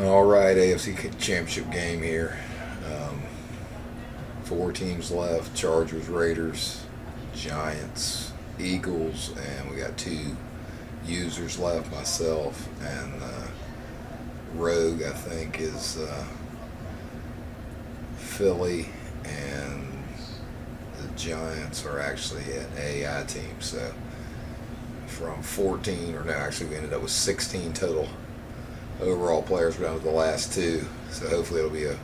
All right, AFC Championship game here. Um, Four teams left: Chargers, Raiders, Giants, Eagles, and we got two users left. Myself and Rogue, I think, is Philly, and the Giants are actually an AI team. So from 14, or no, actually we ended up with 16 total overall players down to the last two. So hopefully it'll be a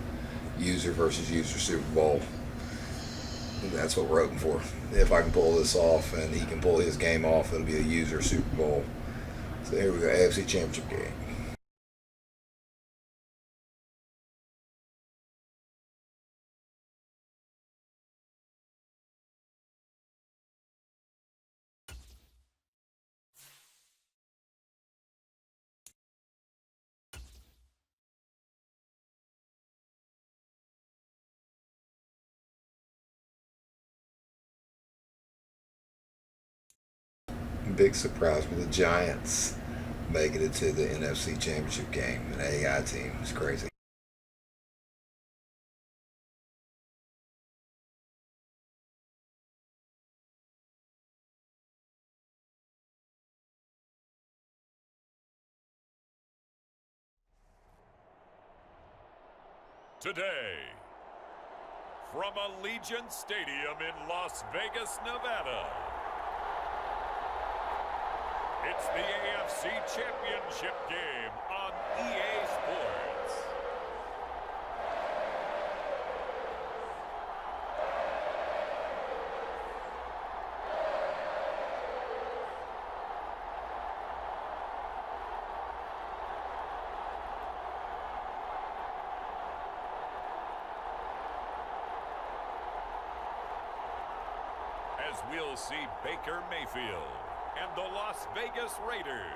user versus user Super Bowl. That's what we're hoping for. If I can pull this off and he can pull his game off, it'll be a user Super Bowl. So here we go, AFC Championship game. Big surprise with the Giants making it to the NFC Championship game. An AI team. It's crazy. Today, from Allegiant Stadium in Las Vegas, Nevada, it's the AFC Championship game on EA Sports. As we'll see Baker Mayfield and the Las Vegas Raiders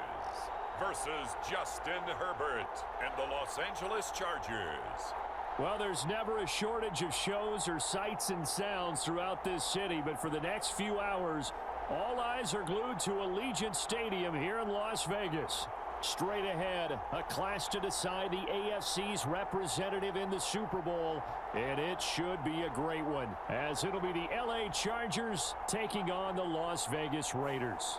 versus Justin Herbert and the Los Angeles Chargers. Well, there's never a shortage of shows or sights and sounds throughout this city, but for the next few hours, all eyes are glued to Allegiant Stadium here in Las Vegas. Straight ahead, a clash to decide the AFC's representative in the Super Bowl, and it should be a great one, as it'll be the LA Chargers taking on the Las Vegas Raiders.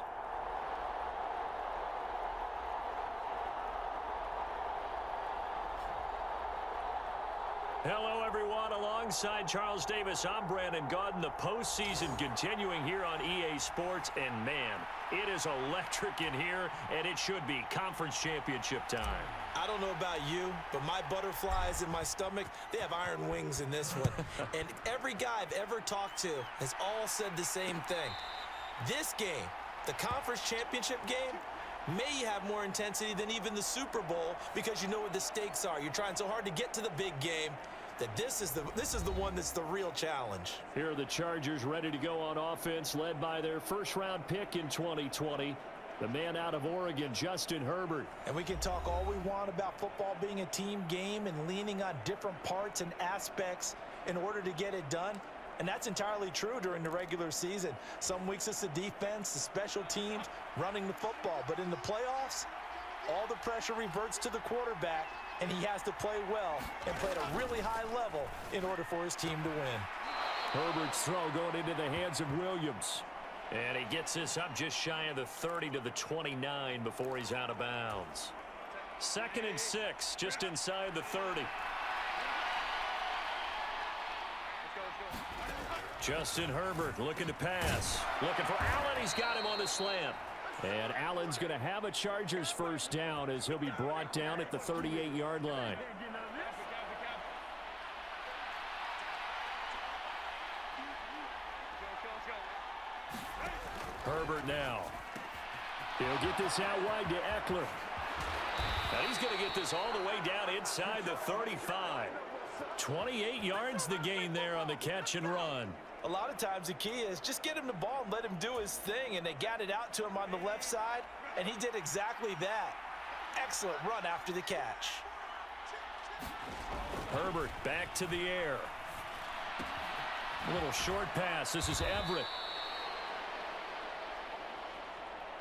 Hello, everyone. Alongside Charles Davis, I'm Brandon Gaudin. The postseason continuing here on EA Sports, and man, it is electric in here, and it should be conference championship time. I don't know about you, but my butterflies in my stomach, they have iron wings in this one. And every guy I've ever talked to has all said the same thing. This game, the conference championship game, may have more intensity than even the Super Bowl because you know what the stakes are. You're trying so hard to get to the big game that this is the one that's the real challenge. Here are the Chargers ready to go on offense, led by their first-round pick in 2020, the man out of Oregon, Justin Herbert. And we can talk all we want about football being a team game and leaning on different parts and aspects in order to get it done. And that's entirely true during the regular season. Some weeks it's the defense, the special teams, running the football. But in the playoffs, all the pressure reverts to the quarterback, and he has to play well and play at a really high level in order for his team to win. Herbert's throw going into the hands of Williams. And he gets this up just shy of the 30 to the 29 before he's out of bounds. 2nd and 6, just inside the 30. Justin Herbert looking to pass. Looking for Allen. He's got him on the slant. And Allen's going to have a Chargers first down as he'll be brought down at the 38-yard line. Herbert now. He'll get this out wide to Eckler. And he's going to get this all the way down inside the 35. 28 yards the gain there on the catch and run. A lot of times the key is just get him the ball and let him do his thing, and they got it out to him on the left side, and he did exactly that. Excellent run after the catch. Herbert back to the air. A little short pass. This is Everett.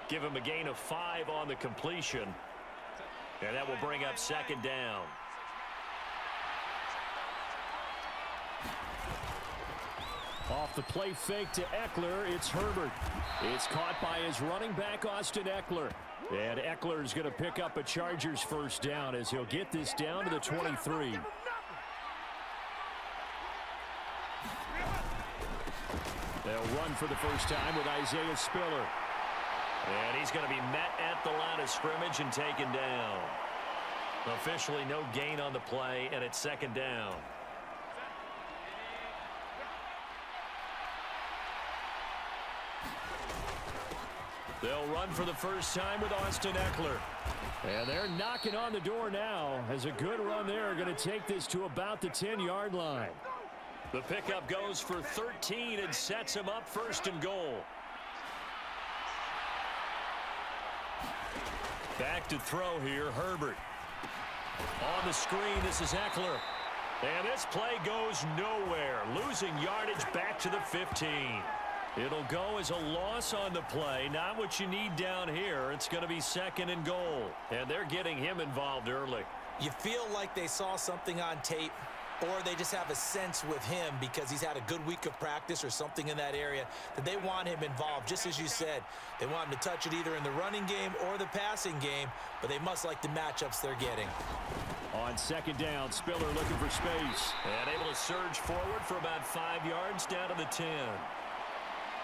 Give him a gain of 5 on the completion. And that will bring up second down. Off the play fake to Eckler, it's Herbert. It's caught by his running back, Austin Eckler. And Eckler's going to pick up a Chargers first down as he'll get this down to the 23. They'll run for the first time with Isaiah Spiller. And he's going to be met at the line of scrimmage and taken down. Officially no gain on the play, and it's second down. They'll run for the first time with Austin Eckler. And they're knocking on the door now as a good run there going to take this to about the 10-yard line. The pickup goes for 13 and sets him up first and goal. Back to throw here, Herbert. On the screen, this is Eckler. And this play goes nowhere, losing yardage back to the 15. It'll go as a loss on the play, not what you need down here. It's going to be second and goal, and they're getting him involved early. You feel like they saw something on tape, or they just have a sense with him because he's had a good week of practice or something in that area that they want him involved. Just as you said, they want him to touch it either in the running game or the passing game, but they must like the matchups they're getting. On second down, Spiller looking for space. And able to surge forward for about 5 yards down to the 10.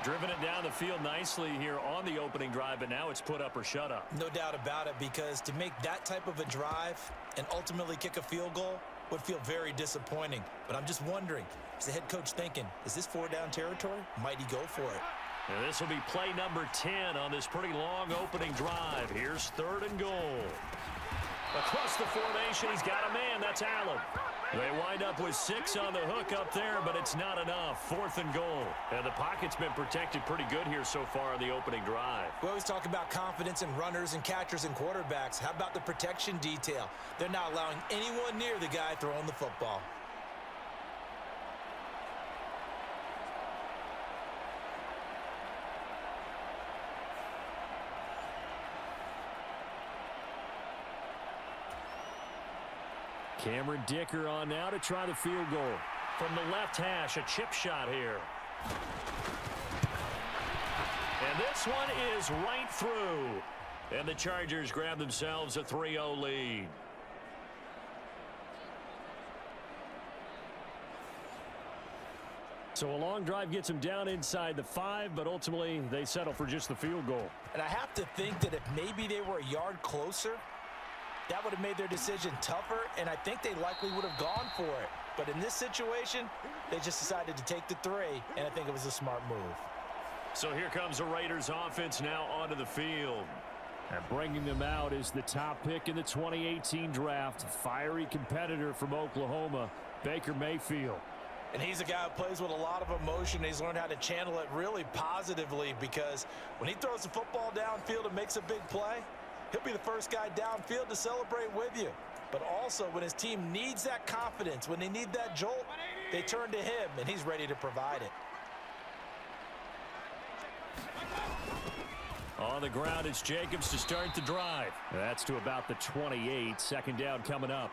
Driven it down the field nicely here on the opening drive, but now it's put up or shut up. No doubt about it, because to make that type of a drive and ultimately kick a field goal would feel very disappointing. But I'm just wondering, is the head coach thinking, is this 4-down territory? Might he go for it? And this will be play number 10 on this pretty long opening drive. Here's third and goal. Across the formation, he's got a man. That's Allen. They wind up with 6 on the hook up there, but it's not enough. Fourth and goal. And the pocket's been protected pretty good here so far on the opening drive. We always talk about confidence in runners and catchers and quarterbacks. How about the protection detail? They're not allowing anyone near the guy throwing the football. Cameron Dicker on now to try the field goal. From the left hash, a chip shot here. And this one is right through. And the Chargers grab themselves a 3-0 lead. So a long drive gets them down inside the 5, but ultimately they settle for just the field goal. And I have to think that if maybe they were a yard closer, that would have made their decision tougher, and I think they likely would have gone for it. But in this situation, they just decided to take the 3, and I think it was a smart move. So here comes the Raiders offense now onto the field. And bringing them out is the top pick in the 2018 draft, fiery competitor from Oklahoma, Baker Mayfield. And he's a guy who plays with a lot of emotion. He's learned how to channel it really positively, because when he throws the football downfield and makes a big play, he'll be the first guy downfield to celebrate with you. But also, when his team needs that confidence, when they need that jolt, they turn to him, and he's ready to provide it. On the ground, it's Jacobs to start the drive. That's to about the 28. Second down coming up.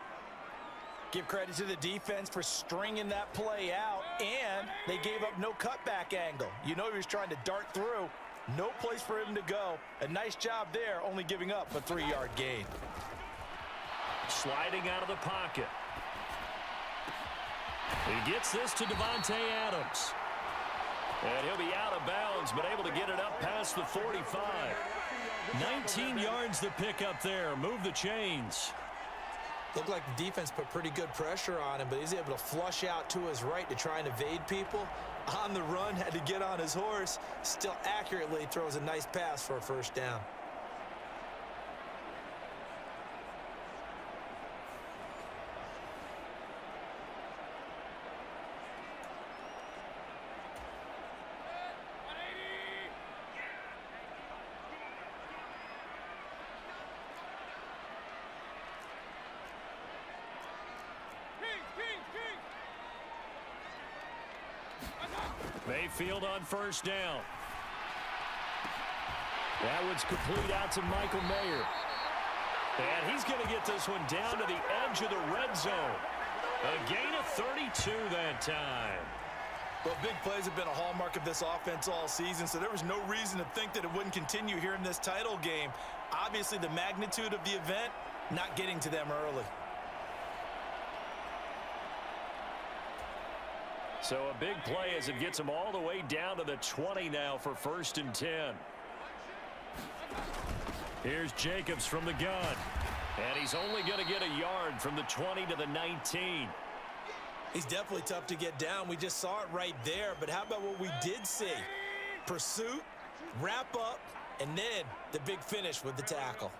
Give credit to the defense for stringing that play out, and they gave up no cutback angle. You know he was trying to dart through. No place for him to go. A nice job there, only giving up a 3-yard gain. Sliding out of the pocket. He gets this to Devontae Adams. And he'll be out of bounds, but able to get it up past the 45. 19 yards to pick up there. Move the chains. Looked like the defense put pretty good pressure on him, but he's able to flush out to his right to try and evade people. On the run, had to get on his horse. Still accurately throws a nice pass for a first down. Mayfield on first down. That one's complete out to Michael Mayer. And he's going to get this one down to the edge of the red zone. A gain of 32 that time. Well, big plays have been a hallmark of this offense all season, so there was no reason to think that it wouldn't continue here in this title game. Obviously, the magnitude of the event not getting to them early. So a big play as it gets him all the way down to the 20 now for 1st and 10. Here's Jacobs from the gun. And he's only going to get a yard from the 20 to the 19. He's definitely tough to get down. We just saw it right there. But how about what we did see? Pursuit, wrap up, and then the big finish with the tackle.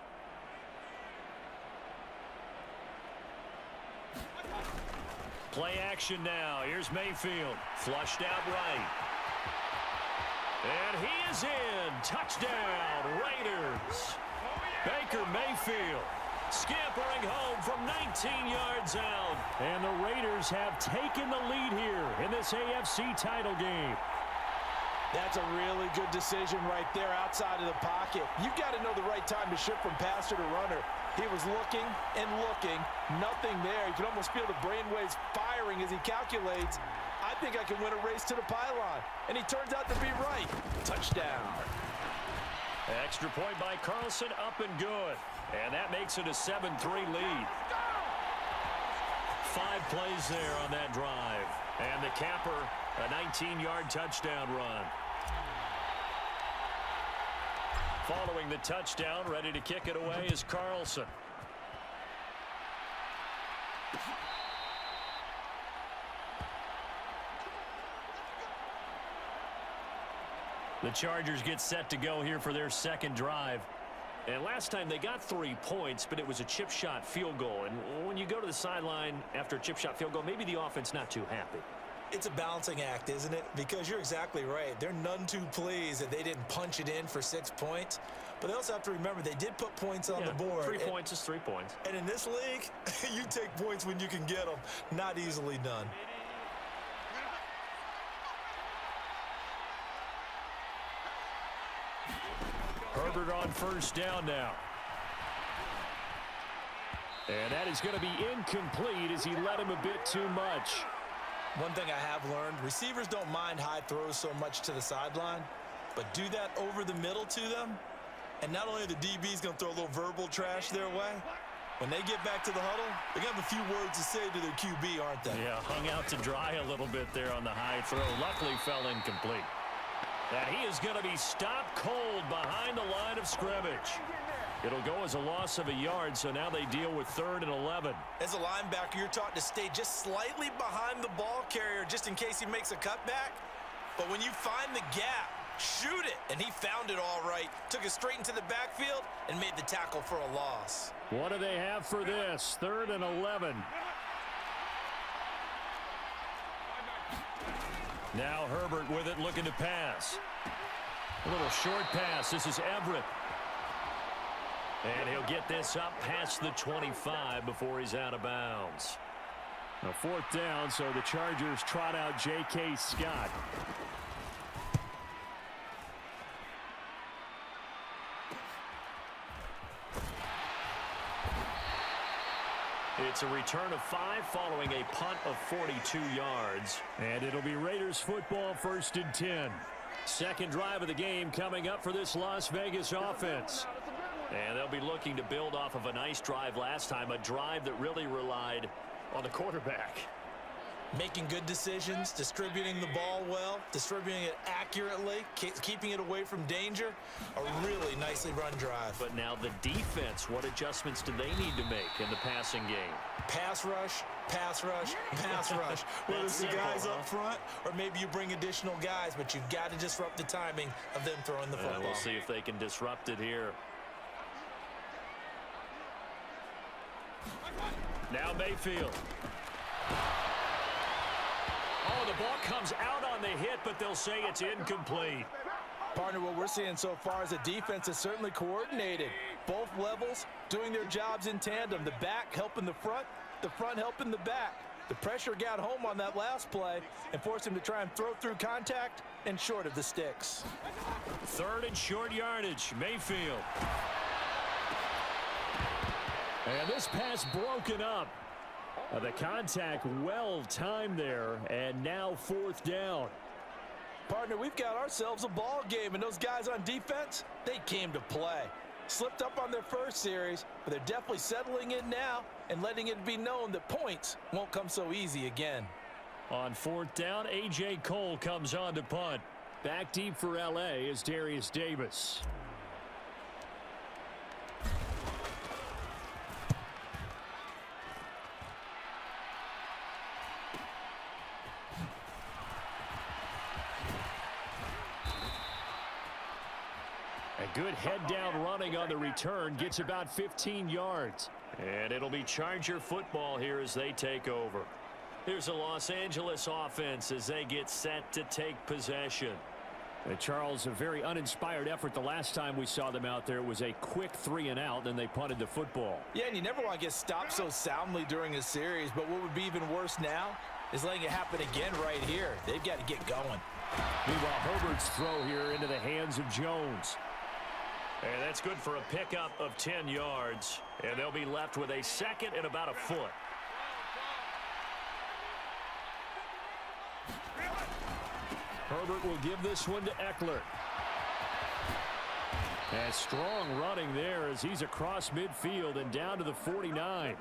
Play action now. Here's Mayfield. Flushed out right. And he is in. Touchdown, Raiders. Baker Mayfield scampering home from 19 yards out. And the Raiders have taken the lead here in this AFC title game. That's a really good decision right there outside of the pocket. You've got to know the right time to shift from passer to runner. He was looking and looking, nothing there. You can almost feel the brainwaves firing as he calculates, I think I can win a race to the pylon. And he turns out to be right. Touchdown. Extra point by Carlson, up and good. And that makes it a 7-3 lead. 5 plays there on that drive. And the capper, a 19-yard touchdown run. Following the touchdown, ready to kick it away is Carlson. The Chargers get set to go here for their second drive. And last time they got 3 points, but it was a chip shot field goal. And when you go to the sideline after a chip shot field goal, maybe the offense not too happy. It's a balancing act, isn't it? Because you're exactly right. They're none too pleased that they didn't punch it in for 6 points. But they also have to remember they did put points on the board. 3 points is 3 points. And in this league, you take points when you can get them. Not easily done. Herbert on first down now. And that is going to be incomplete as he led him a bit too much. One thing I have learned, receivers don't mind high throws so much to the sideline, but do that over the middle to them, and not only are the DBs going to throw a little verbal trash their way, when they get back to the huddle, they're going to have a few words to say to their QB, aren't they? Yeah, hung out to dry a little bit there on the high throw. Luckily fell incomplete. And he is going to be stopped cold behind the line of scrimmage. It'll go as a loss of a yard, so now they deal with 3rd and 11. As a linebacker, you're taught to stay just slightly behind the ball carrier just in case he makes a cutback. But when you find the gap, shoot it. And he found it all right. Took it straight into the backfield and made the tackle for a loss. What do they have for this? 3rd and 11. Now Herbert with it, looking to pass. A little short pass. This is Everett. And he'll get this up past the 25 before he's out of bounds. Now 4th down, so the Chargers trot out J.K. Scott. It's a return of 5 following a punt of 42 yards. And it'll be Raiders football, 1st and 10. Second drive of the game coming up for this Las Vegas offense. And they'll be looking to build off of a nice drive last time, a drive that really relied on the quarterback. Making good decisions, distributing the ball well, distributing it accurately, keeping it away from danger. A really nicely run drive. But now the defense, what adjustments do they need to make in the passing game? Pass rush, pass rush, pass rush. Whether it's the guys up front or maybe you bring additional guys, but you've got to disrupt the timing of them throwing the football. We'll see if they can disrupt it here. Now Mayfield. Oh, the ball comes out on the hit, but they'll say it's incomplete. Partner, what we're seeing so far is the defense is certainly coordinated. Both levels doing their jobs in tandem. The back helping the front helping the back. The pressure got home on that last play and forced him to try and throw through contact and short of the sticks. 3rd and short yardage. Mayfield. this pass broken up. The contact well timed there, and now 4th down. Partner, we've got ourselves a ball game, and those guys on defense, they came to play. Slipped up on their first series, but they're definitely settling in now and letting it be known that points won't come so easy again. On 4th down, A.J. Cole comes on to punt. Back deep for L.A. is Darius Davis. A good head-down running on the return gets about 15 yards. And it'll be Charger football here as they take over. Here's a Los Angeles offense as they get set to take possession. Charles, a very uninspired effort the last time we saw them out there. It was a quick 3-and-out, then they punted the football. Yeah, and you never want to get stopped so soundly during a series, but what would be even worse now is letting it happen again right here. They've got to get going. Meanwhile, Herbert's throw here into the hands of Jones. And that's good for a pickup of 10 yards. And they'll be left with a 2nd and about a foot. Herbert will give this one to Eckler. And strong running there as he's across midfield and down to the 49.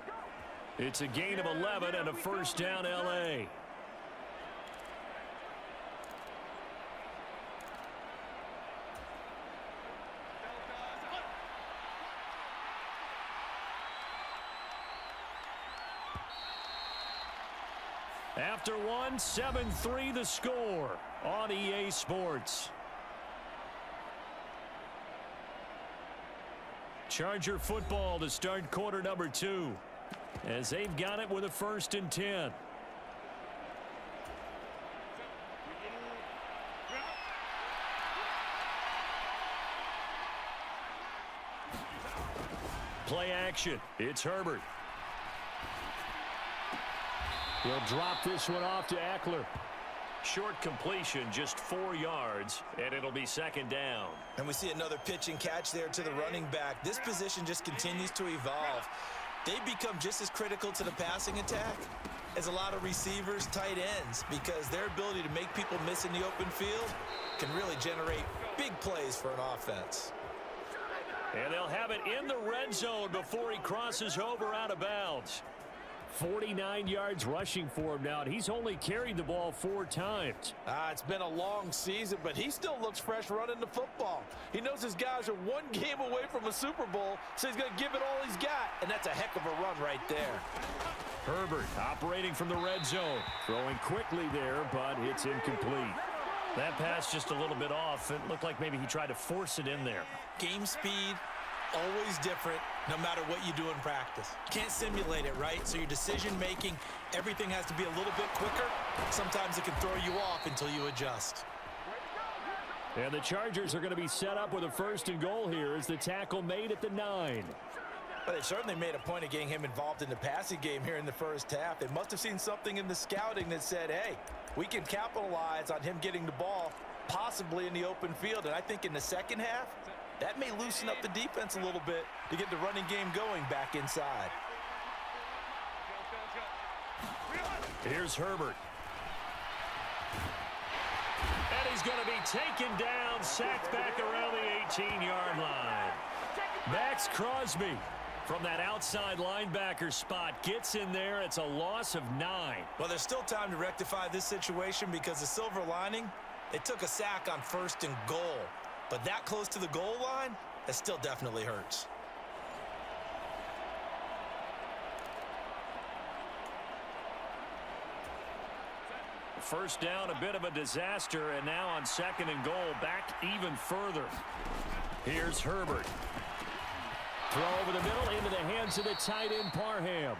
It's a gain of 11 and a 1st down L.A. After one, 7-3 the score on EA Sports. Charger football to start quarter number 2 as they've got it with a 1st and 10. Play action. It's Herbert. He'll drop this one off to Eckler. Short completion, just 4 yards, and it'll be 2nd down. And we see another pitch and catch there to the running back. This position just continues to evolve. They become just as critical to the passing attack as a lot of receivers, tight ends, because their ability to make people miss in the open field can really generate big plays for an offense. And they'll have it in the red zone before he crosses over out of bounds. 49 yards rushing for him now, and he's only carried the ball 4 times. It's been a long season, but he still looks fresh running the football. He knows his guys are 1 game away from a Super Bowl, so he's going to give it all he's got, and that's a heck of a run right there. Herbert operating from the red zone. Throwing quickly there, but it's incomplete. That pass just a little bit off. It looked like maybe he tried to force it in there. Game speed, always different, no matter what you do in practice. Can't simulate it, right? So your decision-making, everything has to be a little bit quicker. Sometimes it can throw you off until you adjust. And the Chargers are going to be set up with a 1st and goal here as the tackle made at the 9. But they certainly made a point of getting him involved in the passing game here in the first half. They must have seen something in the scouting that said, hey, we can capitalize on him getting the ball possibly in the open field. And I think in the second half, that may loosen up the defense a little bit to get the running game going back inside. Here's Herbert. And he's going to be taken down, sacked back around the 18-yard line. Max Crosby from that outside linebacker spot gets in there. It's a loss of 9. Well, there's still time to rectify this situation because the silver lining, they took a sack on 1st and goal. But that close to the goal line, that still definitely hurts. First down, a bit of a disaster, and now on 2nd and goal, back even further. Here's Herbert. Throw over the middle into the hands of the tight end Parham.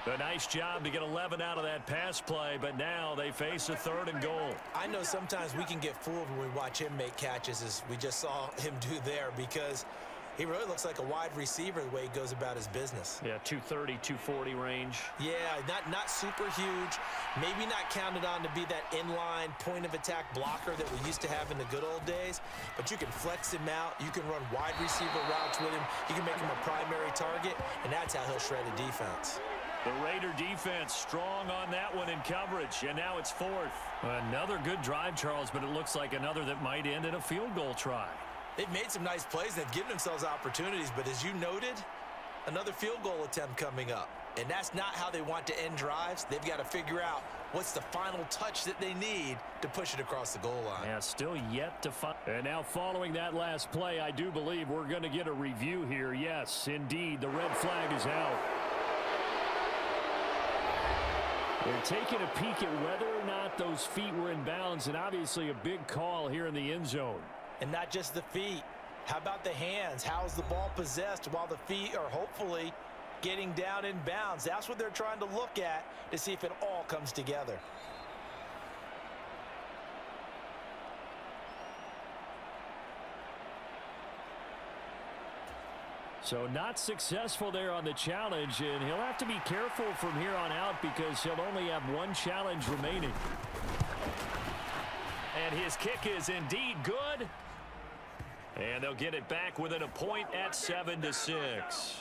A nice job to get 11 out of that pass play, but now they face a 3rd and goal. I know sometimes we can get fooled when we watch him make catches, as we just saw him do there, because He really looks like a wide receiver the way he goes about his business. Yeah, 230, 240 range. Yeah, not super huge. Maybe not counted on to be that inline point-of-attack blocker that we used to have in the good old days. But you can flex him out. You can run wide receiver routes with him. You can make him a primary target, and that's how he'll shred a defense. The Raider defense strong on that one in coverage, and now it's fourth. Another good drive, Charles, but it looks like another that might end in a field goal try. They've made some nice plays. They've given themselves opportunities, but as you noted, another field goal attempt coming up. And that's not how they want to end drives. They've got to figure out what's the final touch that they need to push it across the goal line. Yeah, still yet to find. And now following that last play, I do believe we're going to get a review here. Yes, indeed, the red flag is out. They're taking a peek at whether or not those feet were in bounds, and obviously a big call here in the end zone. And not just the feet. How about the hands? How's the ball possessed while the feet are hopefully getting down in bounds? That's what they're trying to look at to see if it all comes together. So not successful there on the challenge, and he'll have to be careful from here on out because he'll only have one challenge remaining. And his kick is indeed good. And they'll get it back within a point at 7-6.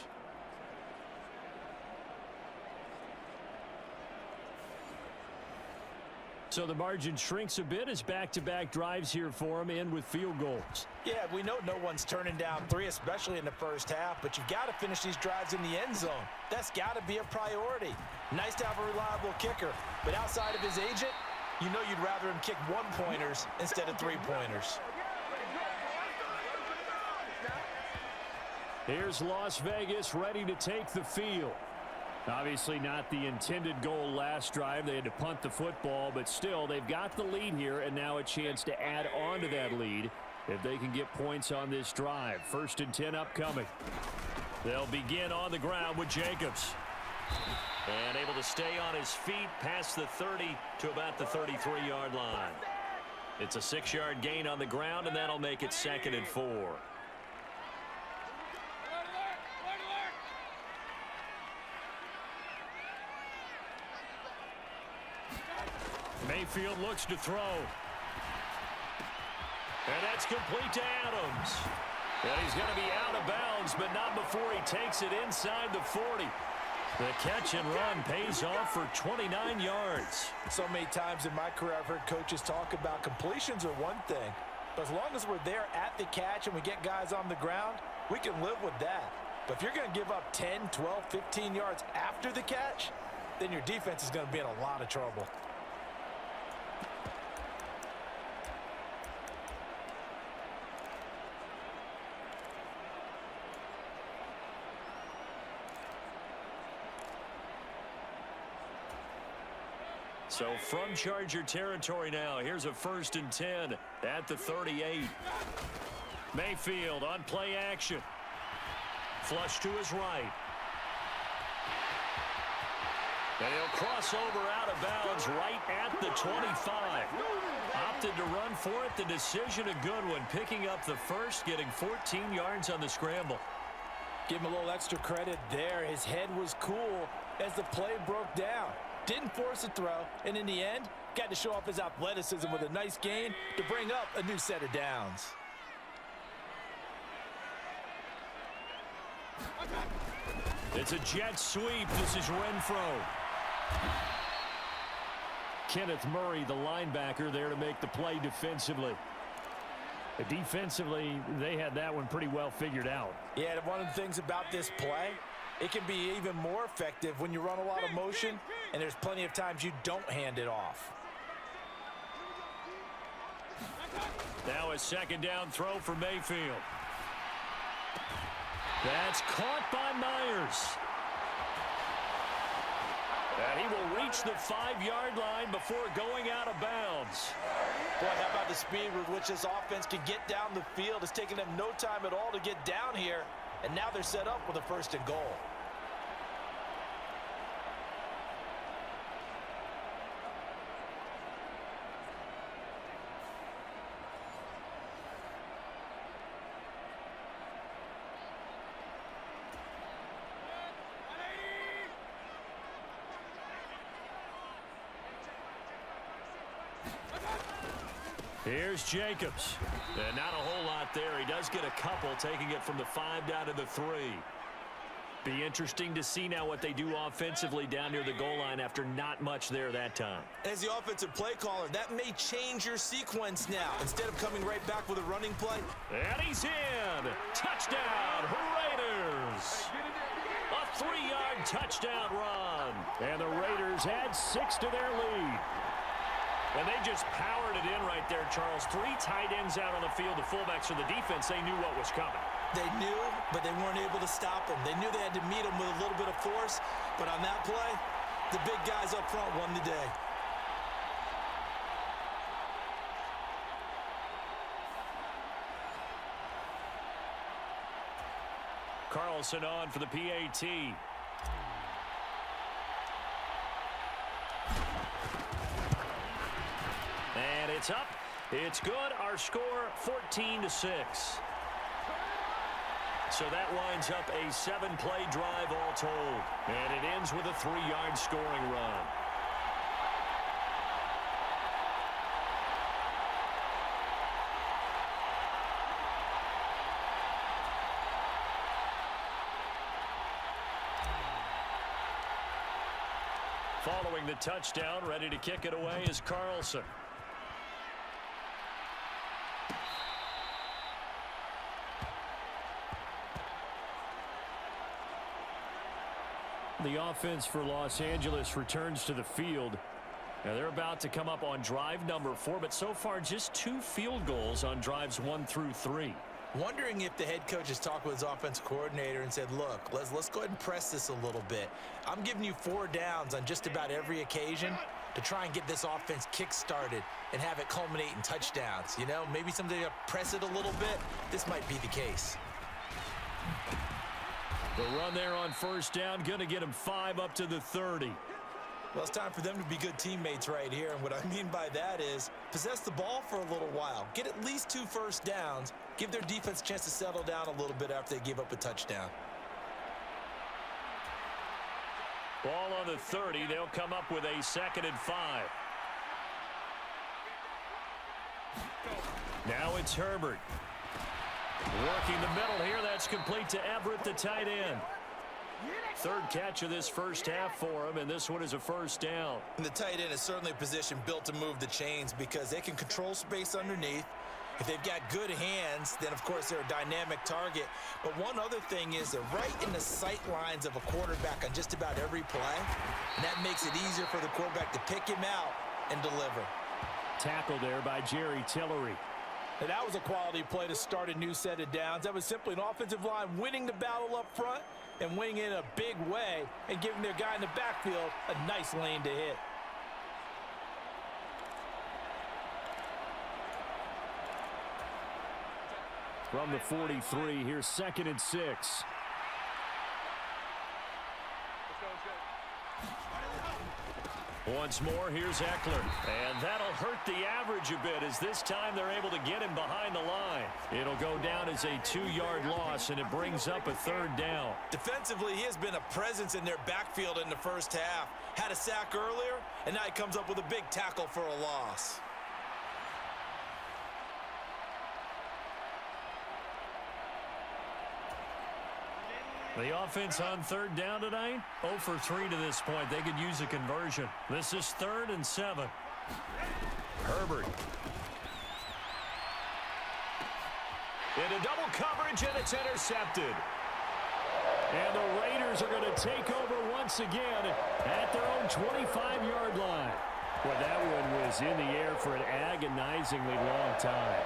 So the margin shrinks a bit as back-to-back drives here for him, end with field goals. Yeah, we know no one's turning down three, especially in the first half, but you've got to finish these drives in the end zone. That's got to be a priority. Nice to have a reliable kicker, but outside of his agent, you know you'd rather him kick one-pointers instead of three-pointers. Here's Las Vegas ready to take the field. Obviously not the intended goal last drive. They had to punt the football, but still they've got the lead here and now a chance to add on to that lead if they can get points on this drive. 1st and 10 upcoming. They'll begin on the ground with Jacobs. And able to stay on his feet past the 30 to about the 33-yard line. It's a 6-yard gain on the ground, and that'll make it 2nd and 4. Mayfield looks to throw. And that's complete to Adams. And he's going to be out of bounds, but not before he takes it inside the 40. The catch and run pays off for 29 yards. So many times in my career I've heard coaches talk about completions are one thing, but as long as we're there at the catch and we get guys on the ground, we can live with that. But if you're going to give up 10, 12, 15 yards after the catch, then your defense is going to be in a lot of trouble. So from Charger territory now, here's a 1st and 10 at the 38. Mayfield on play action. Flush to his right. And he'll cross over out of bounds right at the 25. Opted to run for it. The decision a good one. Picking up the first, getting 14 yards on the scramble. Give him a little extra credit there. His head was cool as the play broke down. Didn't force a throw, and in the end, got to show off his athleticism with a nice gain to bring up a new set of downs. It's a jet sweep. This is Renfro. Kenneth Murray, the linebacker, there to make the play defensively. Defensively, they had that one pretty well figured out. Yeah, one of the things about this play, it can be even more effective when you run a lot of motion, and there's plenty of times you don't hand it off. Now a 2nd down throw for Mayfield. That's caught by Myers. And he will reach the 5-yard line before going out of bounds. Boy, how about the speed with which this offense can get down the field? It's taken them no time at all to get down here. And now they're set up with a 1st and goal. Here's Jacobs. And not a whole lot there. He does get a couple, taking it from the 5 down to the 3. Be interesting to see now what they do offensively down near the goal line after not much there that time. As the offensive play caller, that may change your sequence now. Instead of coming right back with a running play. And he's in. Touchdown, Raiders. A 3-yard touchdown run. And the Raiders add 6 to their lead. And they just powered it in right there, Charles. 3 tight ends out on the field. The fullbacks for the defense, they knew what was coming. They knew, but they weren't able to stop them. They knew they had to meet them with a little bit of force. But on that play, the big guys up front won the day. Carlson on for the PAT. And it's up. It's good. Our score, 14-6. So that winds up a 7-play drive all told. And it ends with a 3-yard scoring run. Following the touchdown, ready to kick it away is Carlson. The offense for Los Angeles returns to the field. Now they're about to come up on drive number 4, but so far just 2 field goals on drives 1 through 3. Wondering if the head coach has talked with his offense coordinator and said, look, let's go ahead and press this a little bit. I'm giving you 4 downs on just about every occasion to try and get this offense kick-started and have it culminate in touchdowns. You know, maybe someday to press it a little bit. This might be the case. The run there on first down, going to get him 5 up to the 30. Well, it's time for them to be good teammates right here. And what I mean by that is possess the ball for a little while. Get at least 2 first downs. Give their defense a chance to settle down a little bit after they give up a touchdown. Ball on the 30. They'll come up with a 2nd and 5. Now it's Herbert. Working the middle here. That's complete to Everett, the tight end. 3rd catch of this first half for him, and this one is a first down. And the tight end is certainly a position built to move the chains because they can control space underneath. If they've got good hands, then, of course, they're a dynamic target. But one other thing is they're right in the sight lines of a quarterback on just about every play. And that makes it easier for the quarterback to pick him out and deliver. Tackle there by Jerry Tillery. And that was a quality play to start a new set of downs. That was simply an offensive line winning the battle up front and winning in a big way and giving their guy in the backfield a nice lane to hit. From the 43, here's 2nd and 6. Once more, here's Eckler. And that'll hurt the average a bit as this time they're able to get him behind the line. It'll go down as a 2-yard loss, and it brings up a 3rd down. Defensively, he has been a presence in their backfield in the first half. Had a sack earlier, and now he comes up with a big tackle for a loss. The offense on 3rd down tonight, 0 for 3 to this point. They could use a conversion. This is 3rd and 7. Herbert. Into double coverage, and it's intercepted. And the Raiders are going to take over once again at their own 25-yard line. Well, that one was in the air for an agonizingly long time.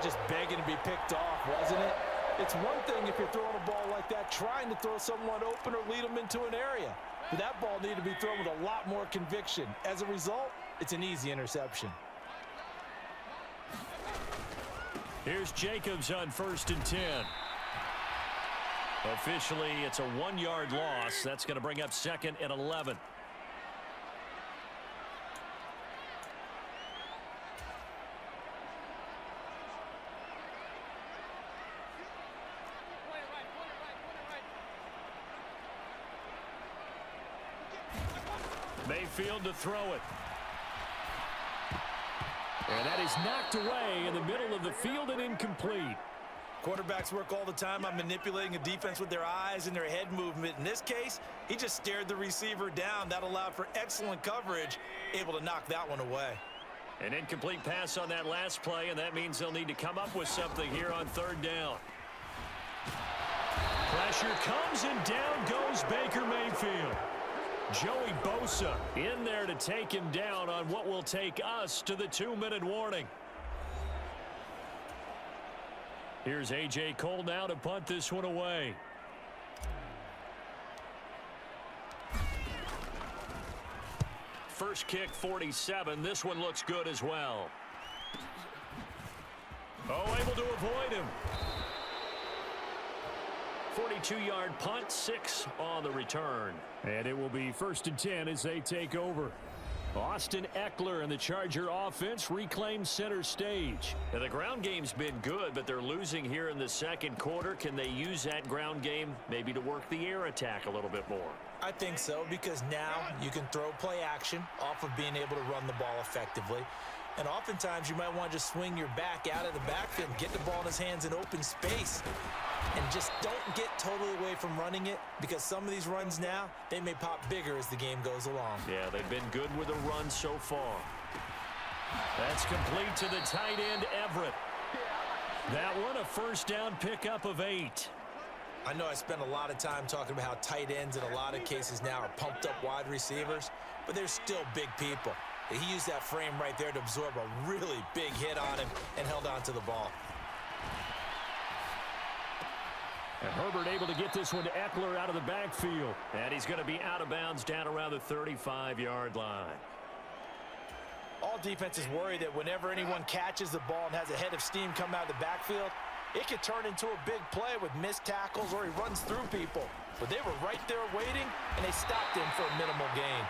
Just begging to be picked off, wasn't it? It's one thing if you're throwing a ball like that, trying to throw someone open or lead them into an area. But that ball needed to be thrown with a lot more conviction. As a result, it's an easy interception. Here's Jacobs on 1st and 10. Officially, it's a 1-yard loss. That's going to bring up 2nd and 11. Mayfield to throw it. And that is knocked away in the middle of the field and incomplete. Quarterbacks work all the time on manipulating a defense with their eyes and their head movement. In this case, he just stared the receiver down. That allowed for excellent coverage, able to knock that one away. An incomplete pass on that last play, and that means they'll need to come up with something here on third down. Pressure comes, and down goes Baker Mayfield. Joey Bosa in there to take him down on what will take us to the 2-minute warning. Here's A.J. Cole now to punt this one away. First kick, 47. This one looks good as well. Oh, able to avoid him. 42-yard punt, 6 on the return. And it will be 1st and 10 as they take over. Austin Eckler and the Charger offense reclaim center stage. Now, the ground game's been good, but they're losing here in the second quarter. Can they use that ground game maybe to work the air attack a little bit more? I think so, because now you can throw play action off of being able to run the ball effectively. And oftentimes you might want to just swing your back out of the backfield, get the ball in his hands in open space, and just don't get totally away from running it, because some of these runs now, they may pop bigger as the game goes along. Yeah, they've been good with a run so far. That's complete to the tight end, Everett. That one a first down pickup of 8. I know I spent a lot of time talking about how tight ends in a lot of cases now are pumped up wide receivers, but they're still big people. He used that frame right there to absorb a really big hit on him and held on to the ball. And Herbert able to get this one to Eckler out of the backfield. And he's going to be out of bounds down around the 35-yard line. All defenses worry that whenever anyone catches the ball and has a head of steam come out of the backfield, it could turn into a big play with missed tackles or he runs through people. But they were right there waiting, and they stopped him for a minimal gain.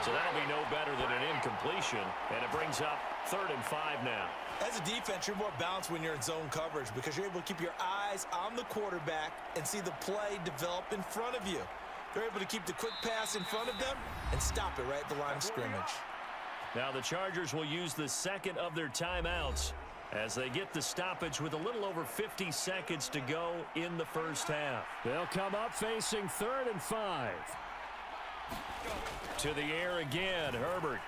So that'll be no better than an incompletion, and it brings up 3rd and 5 now. As a defense, you're more balanced when you're in zone coverage because you're able to keep your eyes on the quarterback and see the play develop in front of you. They're able to keep the quick pass in front of them and stop it right at the line of scrimmage. Now the Chargers will use the second of their timeouts as they get the stoppage with a little over 50 seconds to go in the first half. They'll come up facing 3rd and 5. To the air again, Herbert.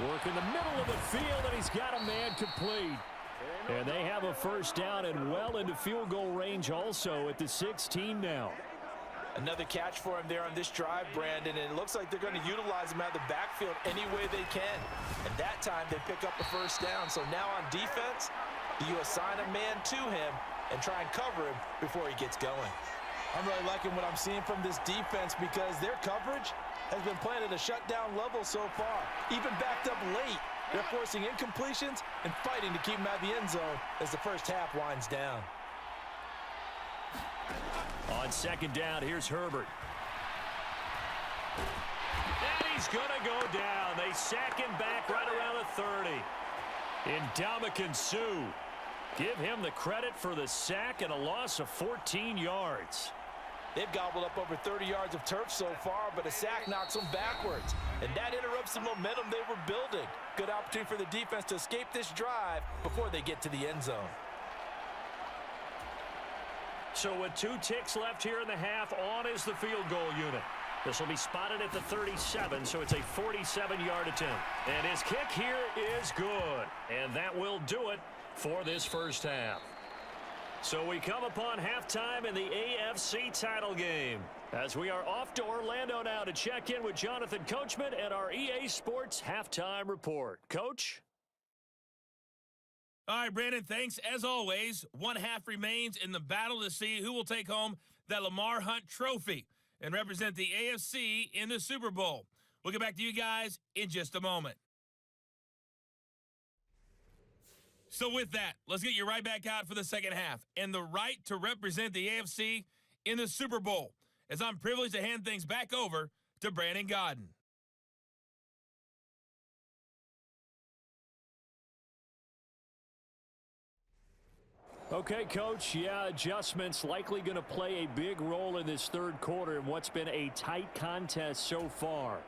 Work in the middle of the field, and he's got a man complete. And they have a first down and well into field goal range also at the 16 now. Another catch for him there on this drive, Brandon, and it looks like they're going to utilize him out of the backfield any way they can. And that time they pick up the first down. So now on defense, do you assign a man to him and try and cover him before he gets going? I'm really liking what I'm seeing from this defense because their coverage has been playing at a shutdown level so far. Even backed up late, they're forcing incompletions and fighting to keep him out of the end zone as the first half winds down. On second down, here's Herbert. And he's going to go down. They sack him back right around the 30. Ndamukong Suh. Give him the credit for the sack and a loss of 14 yards. They've gobbled up over 30 yards of turf so far, but a sack knocks them backwards. And that interrupts the momentum they were building. Good opportunity for the defense to escape this drive before they get to the end zone. So with 2 ticks left here in the half, on is the field goal unit. This will be spotted at the 37, so it's a 47-yard attempt. And his kick here is good. And that will do it for this first half. So we come upon halftime in the AFC title game as we are off to Orlando now to check in with Jonathan Coachman and our EA Sports halftime report. Coach? All right, Brandon, thanks. As always, one half remains in the battle to see who will take home that Lamar Hunt trophy and represent the AFC in the Super Bowl. We'll get back to you guys in just a moment. So with that, let's get you right back out for the second half and the right to represent the AFC in the Super Bowl, as I'm privileged to hand things back over to Brandon Godden. Okay, Coach, yeah, adjustments likely going to play a big role in this third quarter in what's been a tight contest so far.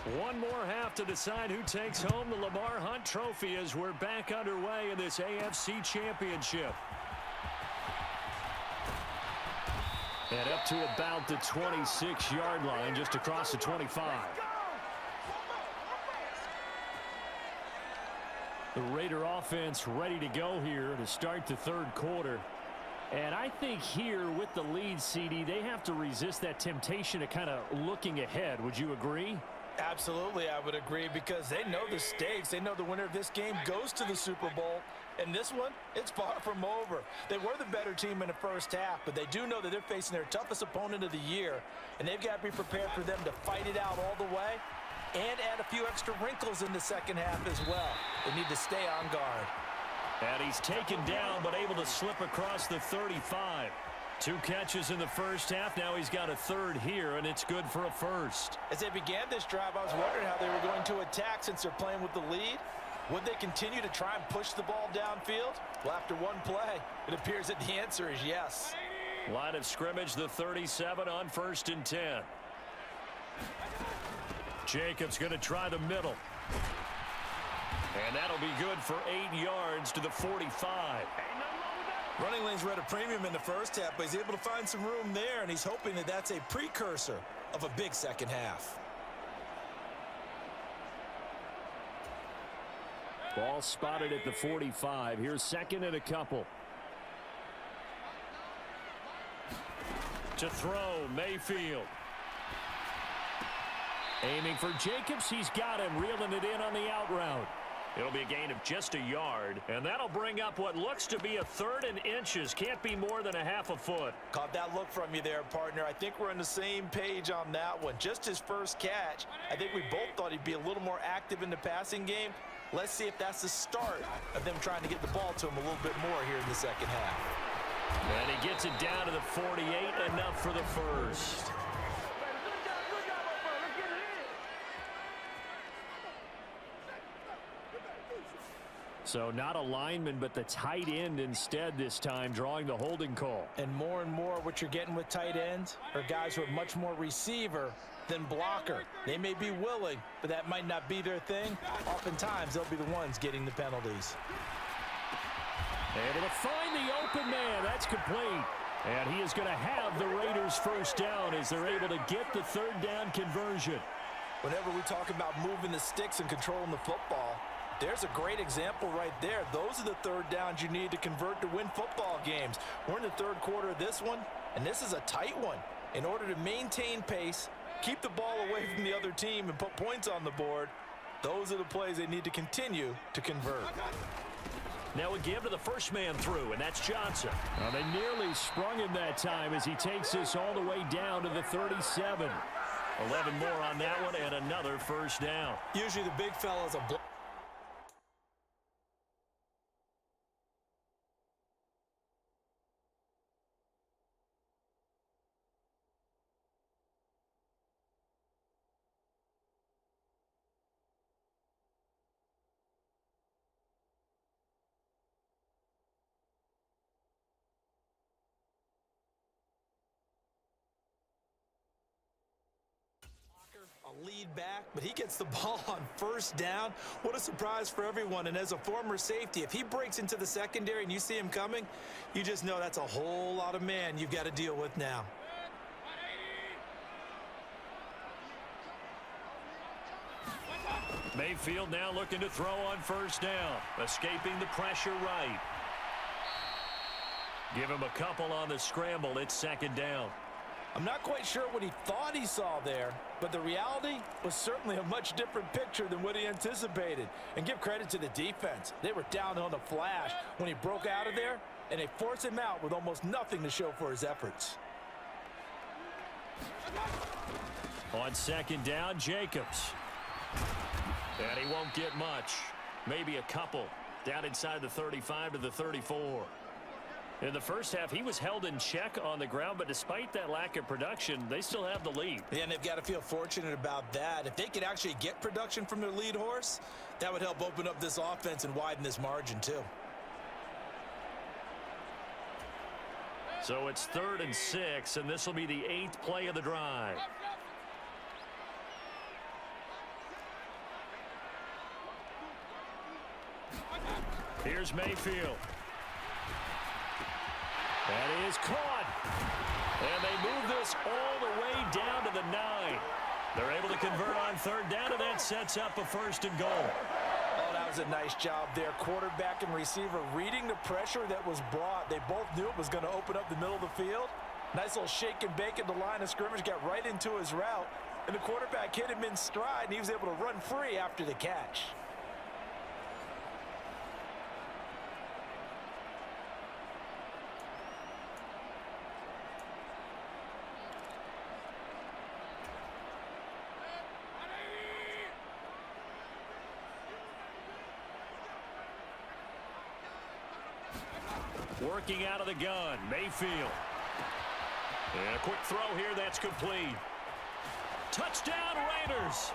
One more half to decide who takes home the Lamar Hunt Trophy as we're back underway in this AFC Championship. And up to about the 26-yard line, just across the 25. The Raider offense ready to go here to start the third quarter. And I think here with the lead, CD, they have to resist that temptation of kind of looking ahead. Would you agree? Absolutely, I would agree, because they know the stakes. They know the winner of this game goes to the Super Bowl. And this one, it's far from over. They were the better team in the first half, but they do know that they're facing their toughest opponent of the year, and they've got to be prepared for them to fight it out all the way and add a few extra wrinkles in the second half as well. They need to stay on guard. And he's taken down, but able to slip across the 35. 2 catches in the first half. Now he's got a third here, and it's good for a first. As they began this drive, I was wondering how they were going to attack since they're playing with the lead. Would they continue to try and push the ball downfield? Well, after one play, it appears that the answer is yes. Line of scrimmage, the 37 on 1st and 10. Jacobs going to try the middle. And that'll be good for 8 yards to the 45. Running lanes were at a premium in the first half, but he's able to find some room there, and he's hoping that that's a precursor of a big second half. Ball spotted at the 45. Here's second and a couple. To throw, Mayfield. Aiming for Jacobs. He's got him, reeling it in on the out route. It'll be a gain of just a yard, and that'll bring up what looks to be a 3rd and inches. Can't be more than a half a foot. Caught that look from you there, partner. I think we're on the same page on that one. Just his first catch. I think we both thought he'd be a little more active in the passing game. Let's see if that's the start of them trying to get the ball to him a little bit more here in the second half. And he gets it down to the 48, enough for the first. So not a lineman, but the tight end instead this time, drawing the holding call. And more what you're getting with tight ends are guys who are much more receiver than blocker. They may be willing, but that might not be their thing. Oftentimes, they'll be the ones getting the penalties. Able to find the open man. That's complete. And he is going to have the Raiders first down as they're able to get the 3rd down conversion. Whenever we talk about moving the sticks and controlling the football, there's a great example right there. Those are the 3rd downs you need to convert to win football games. We're in the 3rd quarter of this one, and this is a tight one. In order to maintain pace, keep the ball away from the other team, and put points on the board, those are the plays they need to continue to convert. Now a give to the first man through, and that's Johnson. Well, they nearly sprung him that time as he takes this all the way down to the 37. 11 more on that one, and another first down. Usually the big fella's a block. A lead back, but he gets the ball on first down. What a surprise for everyone. And as a former safety, if he breaks into the secondary and you see him coming, you just know that's a whole lot of man you've got to deal with now. Mayfield now looking to throw on first down, escaping the pressure right. Give him a couple on the scramble. It's 2nd down. I'm not quite sure what he thought he saw there, but the reality was certainly a much different picture than what he anticipated. And give credit to the defense. They were down on a flash when he broke out of there, and they forced him out with almost nothing to show for his efforts. On 2nd down, Jacobs. And he won't get much. Maybe a couple. Down inside the 35 to the 34. In the first half, he was held in check on the ground, but despite that lack of production, they still have the lead. Yeah, and they've got to feel fortunate about that. If they could actually get production from their lead horse, that would help open up this offense and widen this margin too. So it's 3rd and 6, and this will be the 8th play of the drive. Here's Mayfield. That is caught. And they move this all the way down to the 9. They're able to convert on third down, and that sets up a first and goal. Oh, that was a nice job there. Quarterback and receiver reading the pressure that was brought. They both knew it was going to open up the middle of the field. Nice little shake and bake at the line of scrimmage, got right into his route. And the quarterback hit him in stride, and he was able to run free after the catch. Working out of the gun, Mayfield. And a quick throw here, that's complete. Touchdown, Raiders.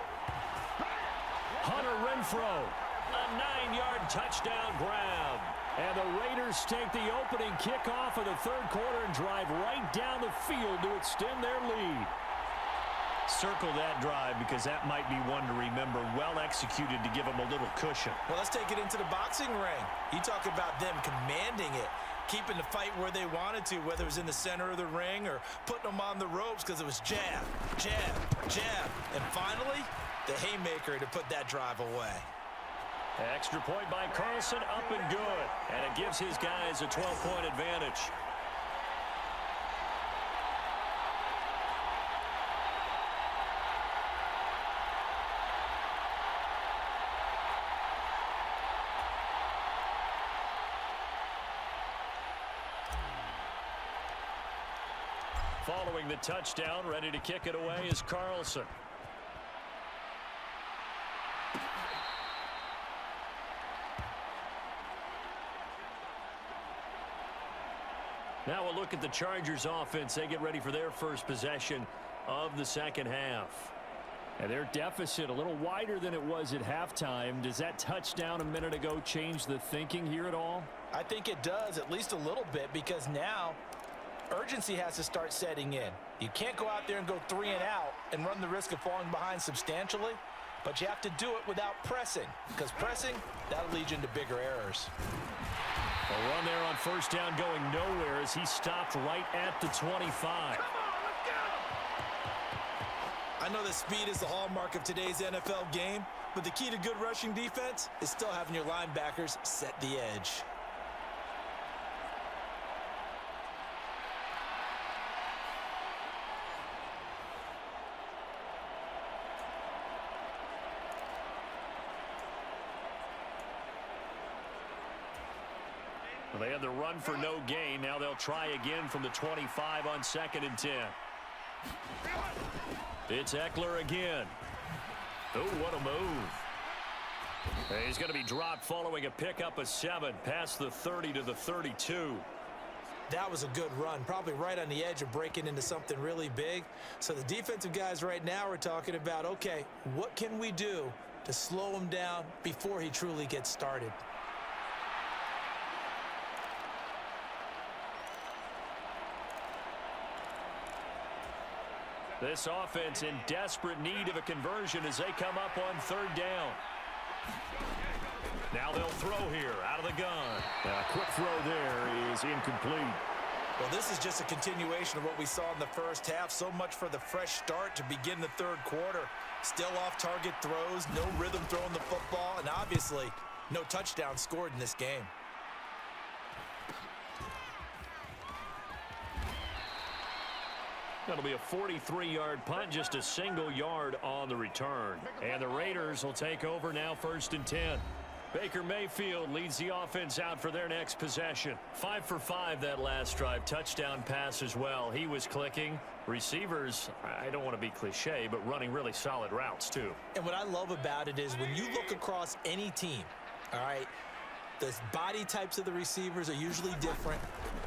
Hunter Renfrow, a 9-yard touchdown grab. And the Raiders take the opening kickoff of the third quarter and drive right down the field to extend their lead. Circle that drive because that might be one to remember. Well executed to give them a little cushion. Well, let's take it into the boxing ring. You talk about them commanding it, keeping the fight where they wanted to, whether it was in the center of the ring or putting them on the ropes because it was jab, jab, jab. And finally, the haymaker to put that drive away. Extra point by Carlson, up and good. And it gives his guys a 12-point advantage. Following the touchdown, ready to kick it away is Carlson. Now we'll look at the Chargers offense. They get ready for their first possession of the second half. And their deficit a little wider than it was at halftime. Does that touchdown a minute ago change the thinking here at all? I think it does, at least a little bit, because now urgency has to start setting in. You can't go out there and go 3 and out and run the risk of falling behind substantially, but you have to do it without pressing, because pressing, that'll lead you into bigger errors. A run there on first down going nowhere as he stopped right at the 25. I know that speed is the hallmark of today's NFL game, but the key to good rushing defense is still having your linebackers set the edge. Well, they had the run for no gain. Now they'll try again from the 25 on 2nd and 10. It's Eckler again. Oh, what a move. He's going to be dropped following a pickup of 7 past the 30 to the 32. That was a good run, probably right on the edge of breaking into something really big. So the defensive guys right now are talking about, okay, what can we do to slow him down before he truly gets started? This offense in desperate need of a conversion as they come up on 3rd down. Now they'll throw here out of the gun. A quick throw there is incomplete. Well, this is just a continuation of what we saw in the first half. So much for the fresh start to begin the third quarter. Still off-target throws, no rhythm throwing the football, and obviously no touchdown scored in this game. That'll be a 43-yard punt, just a single yard on the return. And the Raiders will take over now 1st and 10. Baker Mayfield leads the offense out for their next possession. 5 for 5 that last drive. Touchdown pass as well. He was clicking. Receivers, I don't want to be cliche, but running really solid routes too. And what I love about it is when you look across any team, all right, the body types of the receivers are usually different.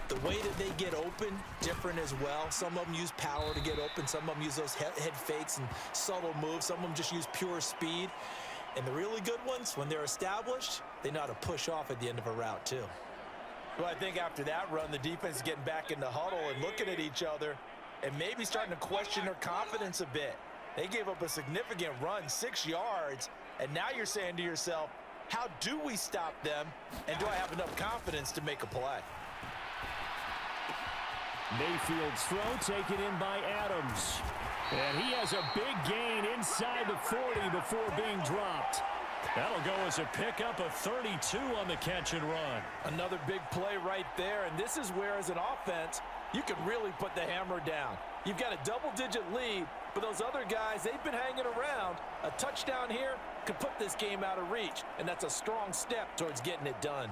The way that they get open, different as well. Some of them use power to get open. Some of them use those head fakes and subtle moves. Some of them just use pure speed. And the really good ones, when they're established, they know how to push off at the end of a route too. Well, I think after that run, the defense is getting back in the huddle and looking at each other and maybe starting to question their confidence a bit. They gave up a significant run, 6 yards, and now you're saying to yourself, How do we stop them, and do I have enough confidence to make a play? Mayfield's throw taken in by Adams. And he has a big gain inside the 40 before being dropped. That'll go as a pickup of 32 on the catch and run. Another big play right there, and this is where, as an offense, you can really put the hammer down. You've got a double-digit lead, but those other guys, they've been hanging around. A touchdown here could put this game out of reach, and that's a strong step towards getting it done.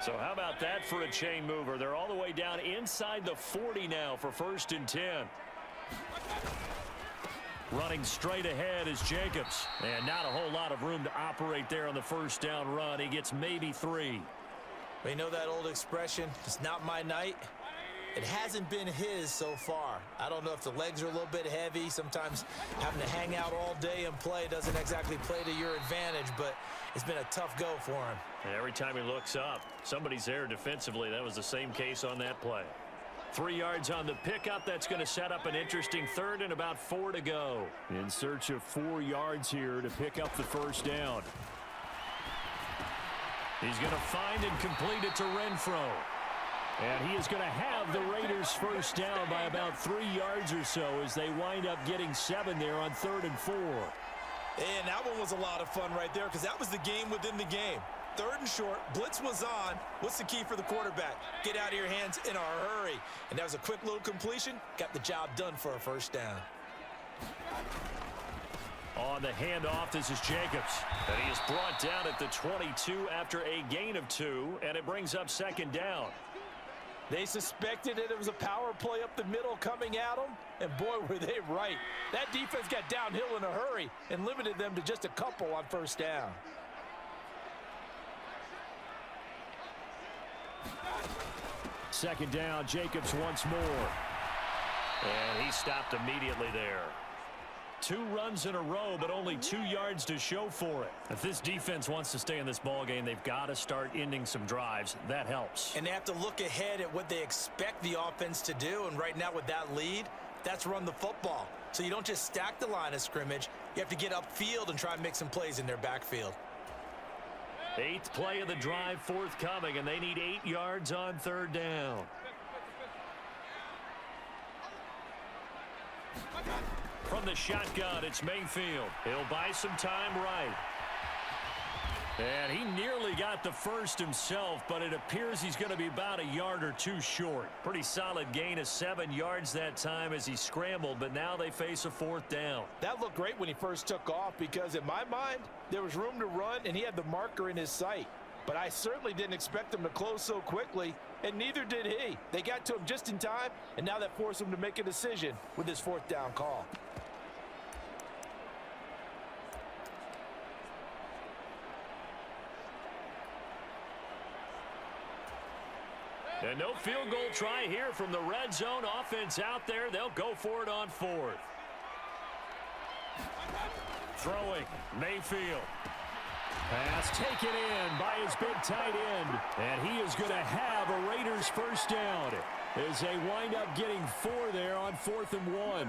So how about that for a chain mover? They're all the way down inside the 40 now for 1st and 10. Running straight ahead is Jacobs. And not a whole lot of room to operate there on the 1st down run. He gets maybe 3. We know that old expression, it's not my night. It hasn't been his so far. I don't know if the legs are a little bit heavy. Sometimes having to hang out all day and play doesn't exactly play to your advantage, but it's been a tough go for him. And every time he looks up, somebody's there defensively. That was the same case on that play. 3 yards on the pickup. That's going to set up an interesting 3rd and about 4 to go. In search of 4 yards here to pick up the 1st down. He's going to find and complete it to Renfro. And he is going to have the Raiders 1st down by about 3 yards or so as they wind up getting 7 there on 3rd and 4. And that one was a lot of fun right there because that was the game within the game. 3rd and short, blitz was on. What's the key for the quarterback? Get out of your hands in a hurry. And that was a quick little completion. Got the job done for a 1st down. On the handoff, this is Jacobs. And he is brought down at the 22 after a gain of 2, and it brings up 2nd down. They suspected it was a power play up the middle coming at them, and boy, were they right. That defense got downhill in a hurry and limited them to just a couple on 1st down. Second down, Jacobs once more. And he stopped immediately there. 2 runs in a row, but only 2 yards to show for it. If this defense wants to stay in this ball game, they've got to start ending some drives. That helps. And they have to look ahead at what they expect the offense to do. And right now with that lead, that's run the football. So you don't just stack the line of scrimmage. You have to get upfield and try and make some plays in their backfield. 8th play of the drive forthcoming, and they need 8 yards on 3rd down. From the shotgun, it's Mayfield. He'll buy some time right. And he nearly got the 1st himself, but it appears he's going to be about a yard or 2 short. Pretty solid gain of 7 yards that time as he scrambled, but now they face a 4th down. That looked great when he first took off because in my mind, there was room to run and he had the marker in his sight. But I certainly didn't expect him to close so quickly, and neither did he. They got to him just in time, and now that forced him to make a decision with his 4th down call. And no field goal try here from the red zone. Offense out there. They'll go for it on 4th. Throwing, Mayfield. Pass taken in by his big tight end. And he is going to have a Raiders 1st down as they wind up getting 4 there on 4th and 1.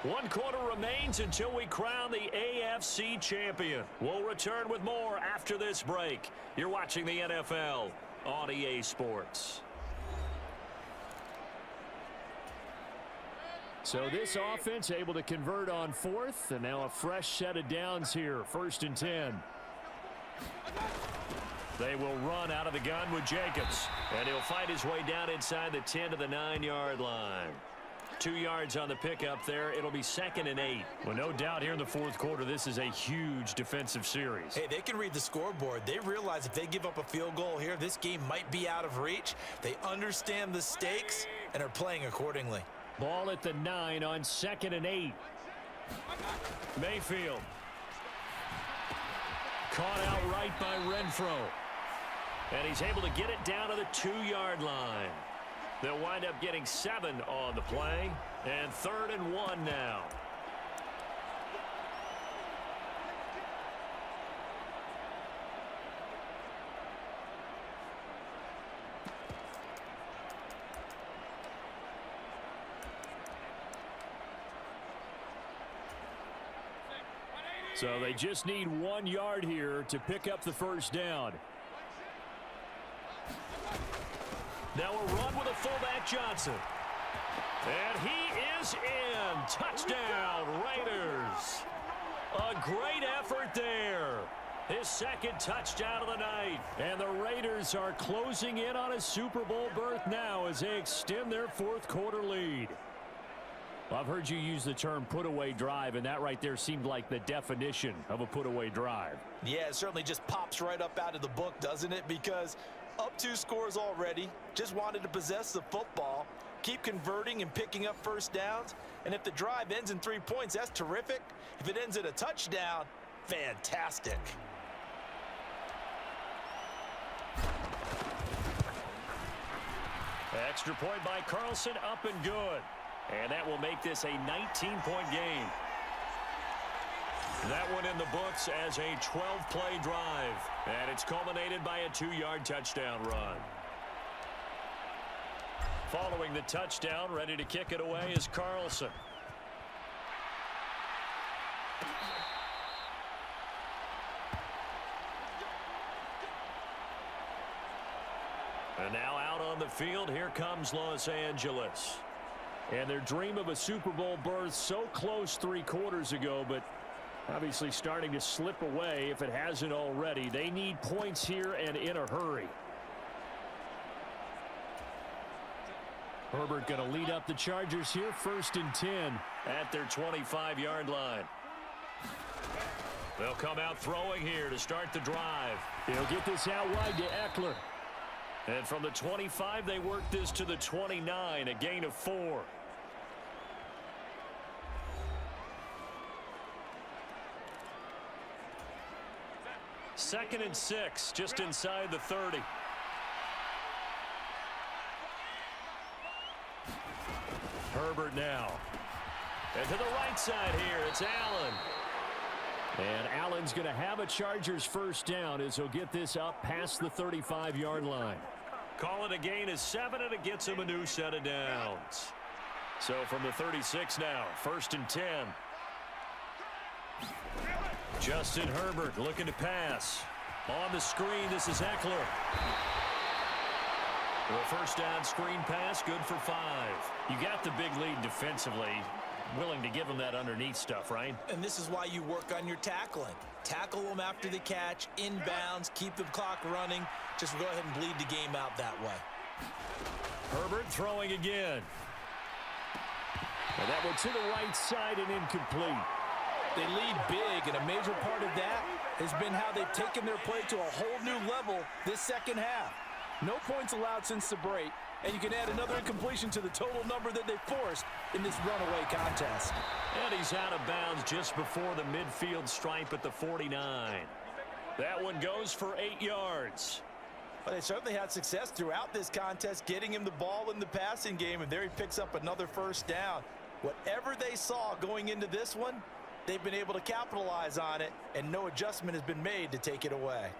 One quarter remains until we crown the AFC champion. We'll return with more after this break. You're watching the NFL on EA Sports. So this offense able to convert on 4th, and now a fresh set of downs here. 1st and 10. They will run out of the gun with Jacobs, and he'll fight his way down inside the 10 to the 9-yard line. 2 yards on the pickup there. It'll be 2nd and 8. Well, no doubt here in the 4th quarter, this is a huge defensive series. Hey, they can read the scoreboard. They realize if they give up a field goal here, this game might be out of reach. They understand the stakes and are playing accordingly. Ball at the 9 on 2nd and 8. Mayfield. Caught out right by Renfro. And he's able to get it down to the 2-yard line. They'll wind up getting 7 on the play, and 3rd and 1 now. So they just need 1 yard here to pick up the first down. Now a run with a fullback Johnson. And he is in. Touchdown, Raiders. A great effort there. His second touchdown of the night. And the Raiders are closing in on a Super Bowl berth now as they extend their fourth quarter lead. Well, I've heard you use the term put-away drive, and that right there seemed like the definition of a put-away drive. Yeah, it certainly just pops right up out of the book, doesn't it? Because up 2 scores already, just wanted to possess the football, keep converting and picking up first downs. And if the drive ends in 3 points, that's terrific. If it ends in a touchdown, fantastic. Extra point by Carlson, up and good. And that will make this a 19-point game. That one in the books as a 12-play drive. And it's culminated by a 2-yard touchdown run. Following the touchdown, ready to kick it away is Carlson. And now out on the field, here comes Los Angeles. And their dream of a Super Bowl berth so close 3 quarters ago, but obviously starting to slip away if it hasn't already. They need points here and in a hurry. Herbert going to lead up the Chargers here, 1st and 10 at their 25-yard line. They'll come out throwing here to start the drive. He'll get this out wide to Eckler. And from the 25, they work this to the 29, a gain of 4. Second and 6, just inside the 30. Herbert now. And to the right side here, it's Allen. And Allen's going to have a Chargers first down as he'll get this up past the 35-yard line. Call it a gain of 7, and it gets him a new set of downs. So from the 36 now, 1st and 10. Justin Herbert looking to pass. On the screen, this is Eckler. The first down screen pass, good for 5. You got the big lead defensively. Willing to give them that underneath stuff, right? And this is why you work on your tackling. Tackle them after the catch, inbounds, keep the clock running. Just go ahead and bleed the game out that way. Herbert throwing again. And that one to the right side and incomplete. They lead big, and a major part of that has been how they've taken their play to a whole new level this second half. No points allowed since the break, and you can add another incompletion to the total number that they forced in this runaway contest. And he's out of bounds just before the midfield stripe at the 49. That one goes for 8 yards. But they certainly had success throughout this contest, getting him the ball in the passing game, and there he picks up another first down. Whatever they saw going into this one, they've been able to capitalize on it, and no adjustment has been made to take it away.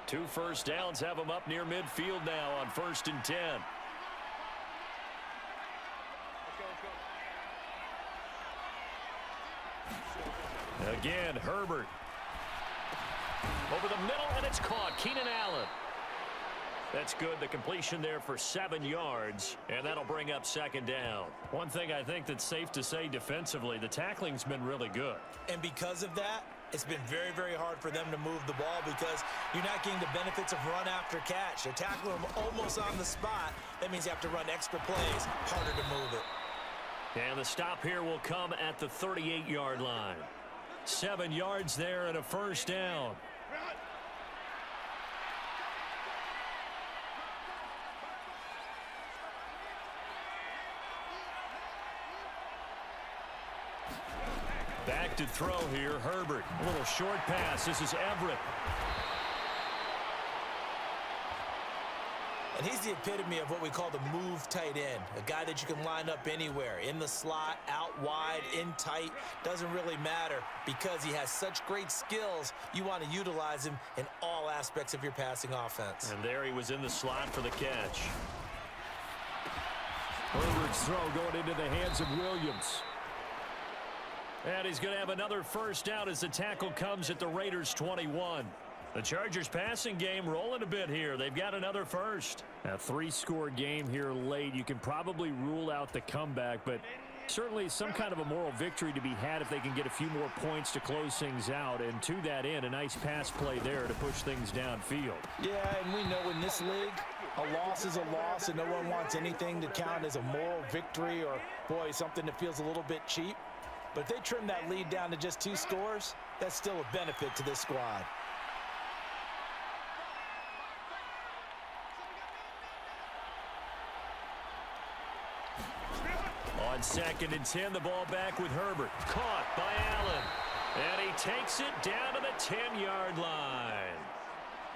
Two first downs have them up near midfield now on 1st and 10. Again, Herbert. Over the middle, and it's caught. Keenan Allen. That's good. The completion there for 7 yards, and that'll bring up 2nd down. One thing I think that's safe to say defensively, the tackling's been really good. And because of that, it's been very, very hard for them to move the ball because you're not getting the benefits of run after catch. They're tackling them almost on the spot. That means you have to run extra plays, harder to move it. And the stop here will come at the 38-yard line. 7 yards there and a first down. Back to throw here, Herbert. A little short pass. This is Everett. And he's the epitome of what we call the move tight end, a guy that you can line up anywhere, in the slot, out wide, in tight, doesn't really matter because he has such great skills. You want to utilize him in all aspects of your passing offense. And there he was in the slot for the catch. Herbert's throw going into the hands of Williams. And he's going to have another first down as the tackle comes at the Raiders' 21. The Chargers passing game rolling a bit here. They've got another first. A 3-score game here late. You can probably rule out the comeback, but certainly some kind of a moral victory to be had if they can get a few more points to close things out. And to that end, a nice pass play there to push things downfield. Yeah, and we know in this league, a loss is a loss, and no one wants anything to count as a moral victory or, boy, something that feels a little bit cheap. But if they trim that lead down to just 2 scores, that's still a benefit to this squad. On 2nd and 10, the ball back with Herbert. Caught by Allen. And he takes it down to the 10-yard line.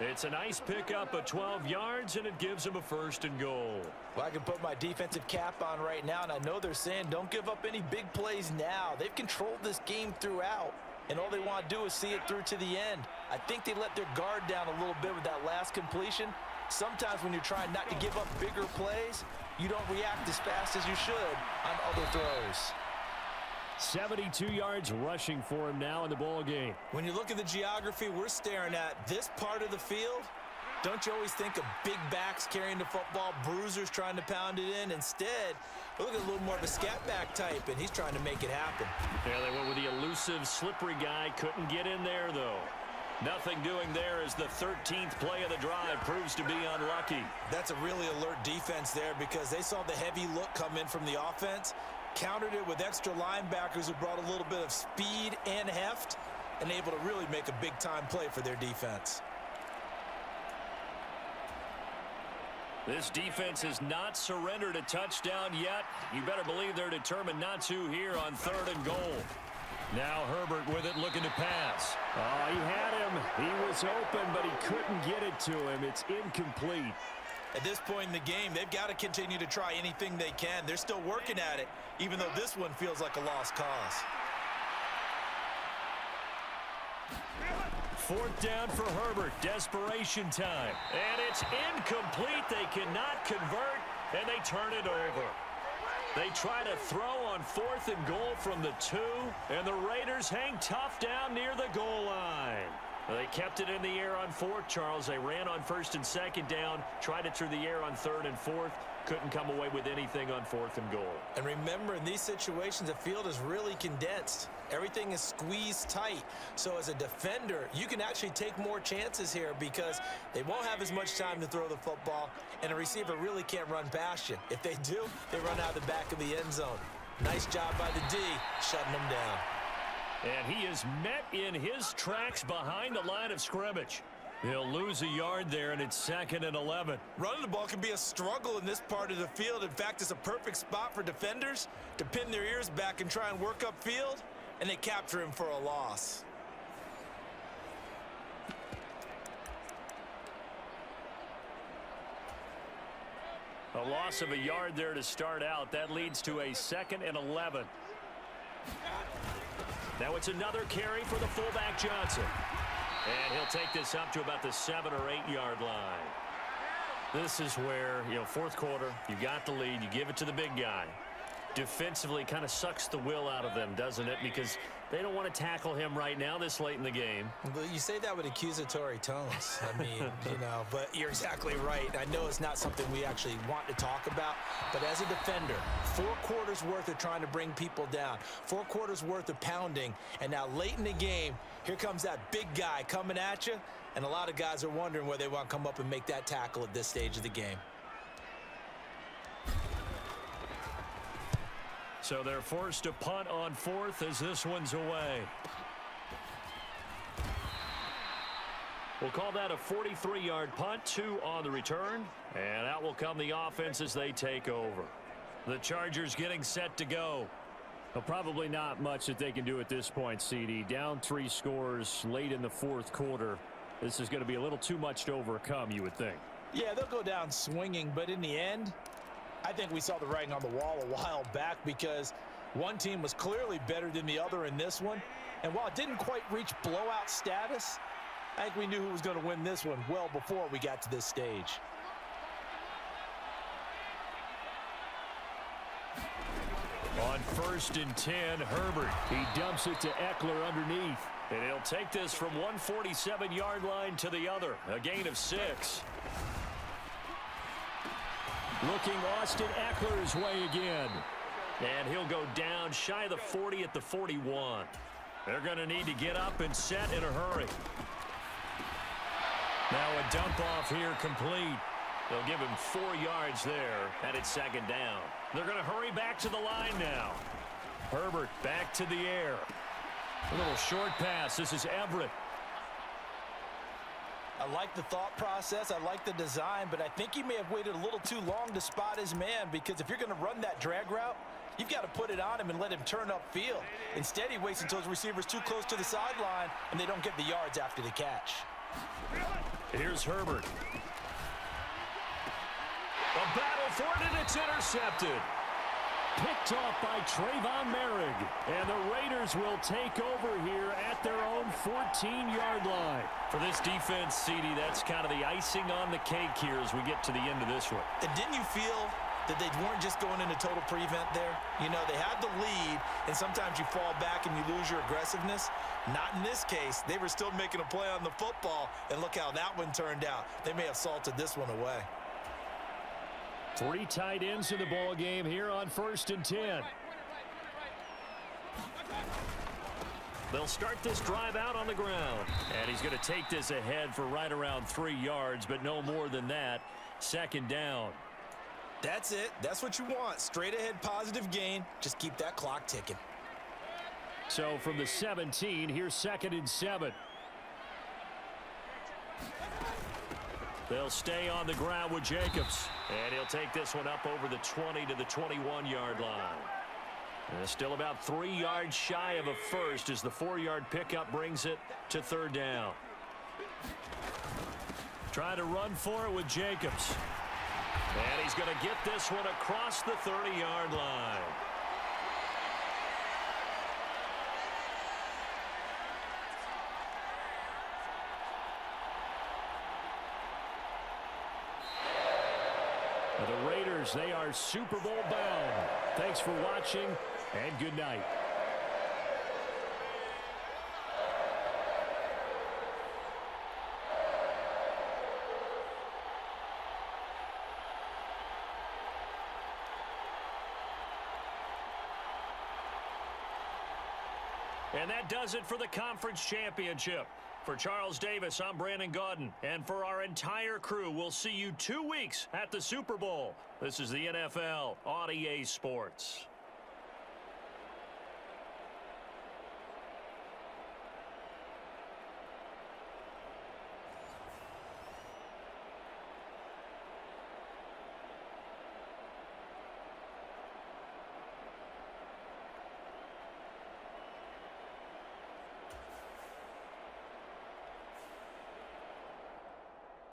It's a nice pickup of 12 yards, and it gives him a 1st and goal. Well, I can put my defensive cap on right now, and I know they're saying don't give up any big plays now. They've controlled this game throughout, and all they want to do is see it through to the end. I think they let their guard down a little bit with that last completion. Sometimes when you're trying not to give up bigger plays, you don't react as fast as you should on other throws. 72 yards rushing for him now in the ball game. When you look at the geography we're staring at, this part of the field, don't you always think of big backs carrying the football, bruisers trying to pound it in? Instead, look at a little more of a scat back type, and he's trying to make it happen. Yeah, they went with the elusive, slippery guy. Couldn't get in there, though. Nothing doing there as the 13th play of the drive proves to be unlucky. That's a really alert defense there because they saw the heavy look come in from the offense, countered it with extra linebackers who brought a little bit of speed and heft, and able to really make a big-time play for their defense. This defense has not surrendered a touchdown yet. You better believe they're determined not to here on 3rd and goal. Now Herbert with it, looking to pass. Oh, he had him. He was open, but he couldn't get it to him. It's incomplete. At this point in the game, they've got to continue to try anything they can. They're still working at it, even though this one feels like a lost cause. 4th down for Herbert. Desperation time. And it's incomplete. They cannot convert, and they turn it over. They try to throw on 4th and goal from the 2, and the Raiders hang tough down near the goal line. They kept it in the air on 4th, Charles. They ran on 1st and 2nd down, tried it through the air on 3rd and 4th, couldn't come away with anything on 4th and goal. And remember, in these situations, the field is really condensed. Everything is squeezed tight. So as a defender, you can actually take more chances here because they won't have as much time to throw the football, and a receiver really can't run past you. If they do, they run out the back of the end zone. Nice job by the D, shutting them down. And he is met in his tracks behind the line of scrimmage. He'll lose a yard there, and it's 2nd and 11. Running the ball can be a struggle in this part of the field. In fact, it's a perfect spot for defenders to pin their ears back and try and work upfield, and they capture him for a loss. A loss of a yard there to start out. That leads to a 2nd and 11. Now it's another carry for the fullback Johnson. And he'll take this up to about the 7 or 8 yard line. This is where, 4th quarter, you got the lead, you give it to the big guy. Defensively kind of sucks the will out of them, doesn't it? Because they don't want to tackle him right now this late in the game. Well, you say that with accusatory tones. I mean, but you're exactly right. I know it's not something we actually want to talk about, but as a defender, 4 quarters worth of trying to bring people down, 4 quarters worth of pounding, and now late in the game, here comes that big guy coming at you, and a lot of guys are wondering where they want to come up and make that tackle at this stage of the game. So they're forced to punt on 4th as this one's away. We'll call that a 43-yard punt, 2 on the return. And out will come the offense as they take over. The Chargers getting set to go. Well, probably not much that they can do at this point, CD. Down 3 scores late in the 4th quarter. This is going to be a little too much to overcome, you would think. Yeah, they'll go down swinging, but in the end, I think we saw the writing on the wall a while back because one team was clearly better than the other in this one. And while it didn't quite reach blowout status, I think we knew who was going to win this one well before we got to this stage. On 1st and 10, Herbert. He dumps it to Eckler underneath. And he'll take this from 147-yard line to the other. A gain of 6. Looking Austin Eckler's way again. And he'll go down shy of the 40 at the 41. They're going to need to get up and set in a hurry. Now a dump off here complete. They'll give him 4 yards there, and it's 2nd down. They're going to hurry back to the line now. Herbert back to the air. A little short pass. This is Everett. I like the thought process. I like the design, but I think he may have waited a little too long to spot his man because if you're going to run that drag route, you've got to put it on him and let him turn upfield. Instead, he waits until his receiver's too close to the sideline, and they don't get the yards after the catch. Here's Herbert. A battle for it, and it's intercepted. Picked off by Trayvon Merrick. And the Raiders will take over here at their own 14-yard line. For this defense, CD, that's kind of the icing on the cake here as we get to the end of this one. And didn't you feel that they weren't just going into total prevent there? You know, they had the lead, and sometimes you fall back and you lose your aggressiveness. Not in this case. They were still making a play on the football, and look how that one turned out. They may have salted this one away. 3 tight ends in the ball game here on 1st and 10. They'll start this drive out on the ground. And he's going to take this ahead for right around 3 yards, but no more than that. 2nd down. That's it. That's what you want. Straight ahead positive gain. Just keep that clock ticking. So from the 17, here's 2nd and 7. They'll stay on the ground with Jacobs. And he'll take this one up over the 20 to the 21-yard line. And still about 3 yards shy of a first as the 4-yard pickup brings it to 3rd down. Trying to run for it with Jacobs. And he's going to get this one across the 30-yard line. The Raiders, they are Super Bowl bound. Thanks for watching, and good night. And that does it for the conference championship. For Charles Davis, I'm Brandon Gaudin. And for our entire crew, we'll see you 2 weeks at the Super Bowl. This is the NFL on EA Sports.